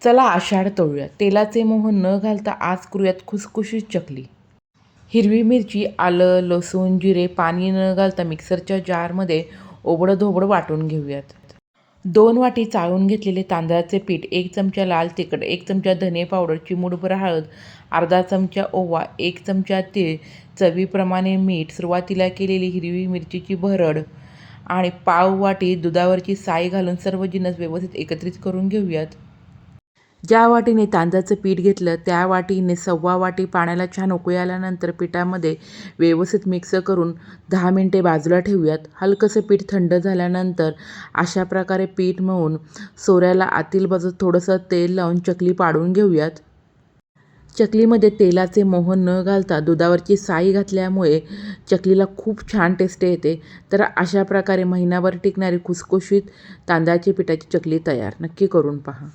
चला आषाढ तळूया. तेलाचे मोह न घालता आज करूयात खुसखुशीत चकली. हिरवी मिरची, आलं, लसूण, जिरे, पाणी न घालता मिक्सरच्या जारमध्ये ओबडधोबड वाटून घेऊयात. 2 वाटी चाळून घेतलेले तांदळाचे पीठ, 1 चमचा लाल तिखट, 1 चमचा धने पावडर, चिमूटभर हळद, अर्धा चमचा ओवा, 1 चमचा तीळ, चवीप्रमाणे मीठ, सुरुवातीला केलेली हिरवी मिरचीची भरड आणि पाव वाटी दुधावरची साय घालून सर्व जिन्नस व्यवस्थित एकत्रित करून घेऊयात. ज्या वाटीने तांदळाचं पीठ घेतलं त्या वाटीने 1.25 वाटी पाण्याला छान उकळी आल्यानंतर पिठामध्ये व्यवस्थित मिक्स करून 10 मिनिटे बाजूला ठेवूयात. हलकंसं पीठ थंड झाल्यानंतर अशा प्रकारे पीठ मळून सोऱ्याला आतील बाजूस थोडंसं तेल लावून चकली पाडून घेऊयात. चकलीमध्ये तेलाचे मोह न घालता दुधावरची साय घातल्यामुळे चकलीला खूप छान टेस्ट येते. तर अशा प्रकारे महिनाभर टिकणारी खुसखुशीत तांदळाच्या पिठाची चकली तयार. नक्की करून पहा.